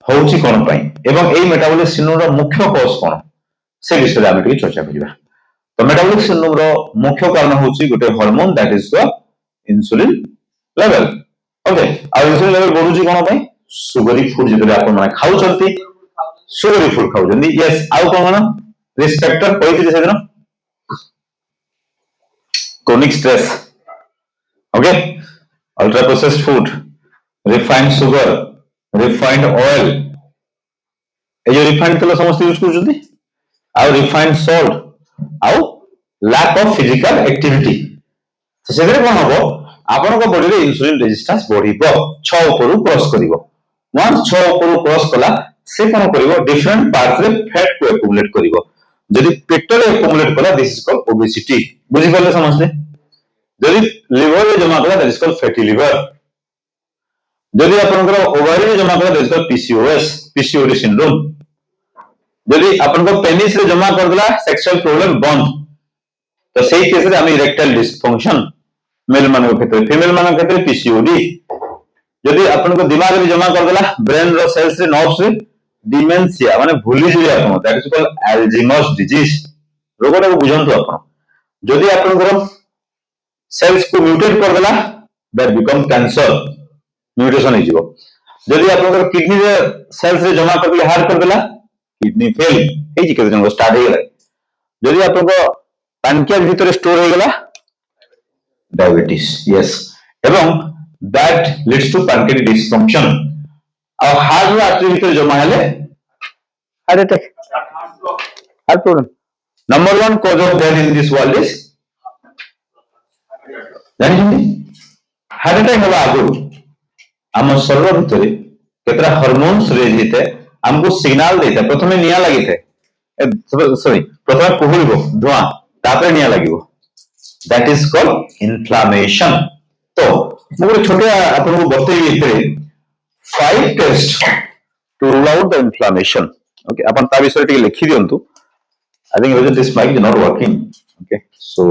होउची कोन पई एवं एई मेटाबॉलिक सिंड्रोम रो मुख्य कॉज कोन से विषय आमे टिके चर्चा करिबा। तो मेटाबॉलिक सिंड्रोम रो मुख्य कारण होउची गोटे hormone that is the insulin level. Okay आ इंसुलिन लेवल बढ़ुची कोन पई सुगरी फूड जतले आपण माने खाउ चलती सुगरी फूड खाउ जंदी यस आउ कोन ना रिस्क फैक्टर कोइथि से दिन chronic stress okay ultra processed food refined sugar refined oil ए जो रिफाइंड तेल समस्त यूज करछथि आ रिफाइंड सॉल्ट आ लैक ऑफ फिजिकल एक्टिविटी तो सेरे कोन हबो आपन को बॉडी रे इंसुलिन रेजिस्टेंस बढ़िबो 6 ऊपर क्रॉस करिवो वंस 6 ऊपर क्रॉस कला से कोन करिवो डिफरेंट पार्ट रे फैट को एक्युमुलेट करिवो जदि पेट रे एक्युमुलेट कला दिस इज कॉल्ड ओबेसिटी बुझि गले समझते जदि लिवर रे जमा कला that is called fatty liver जदि आपन को ओवरी रे जमा कला that is called PCOS PCOD syndrome जदि आपन को पेनिस रे जमा कर देला सेक्सुअल प्रॉब्लम बंद तो सही केस रे हमें इरेक्टाइल डिसफंक्शन मेल मानव क्षेत्र फीमेल मानव क्षेत्र पीसीओडी जदि आपन को दिमाग रे जमा कर देला ब्रेन रो सेल्स रे नर्व्स रे डिमेंशिया माने भूली जिले आपन that is called Alzheimer's disease रोगटा को बुझंतु आपन जदि आपन को सेल्स को म्यूटेट कर देला दैट बिकम कैंसर म्यूटेशन हो जिवो जदि आपन को किडनी रे सेल्स रे जमा कर देला हार्ट कर देला किडनी फेल ए जे केते स्टार्ट हो गला जदि आपन को पैनक्रियास भीतर स्टोर हो गला डायबिटीज यस एवं that leads to pancreatic dysfunction और हार्ट रो आर्टरी भीतर जमा हेले heart attack heart problem number 1 cause of death in this world is जानि हार्ट अटैक होला आगु हम शरीर भीतर केतरा हार्मोन्स रे जेते हमको सिग्नल देता प्रथमे निया लागिथे सॉरी प्रथमे कोहुलिबो धुआं तापरे निया लागिबो दैट इज कॉल्ड इन्फ्लेमेशन तो मोर छोटे आपन को बतई इतरे 5 test to rule out the inflammation okay अपन ता विषय टिके लिखि दियंतु I think this mic is not working okay so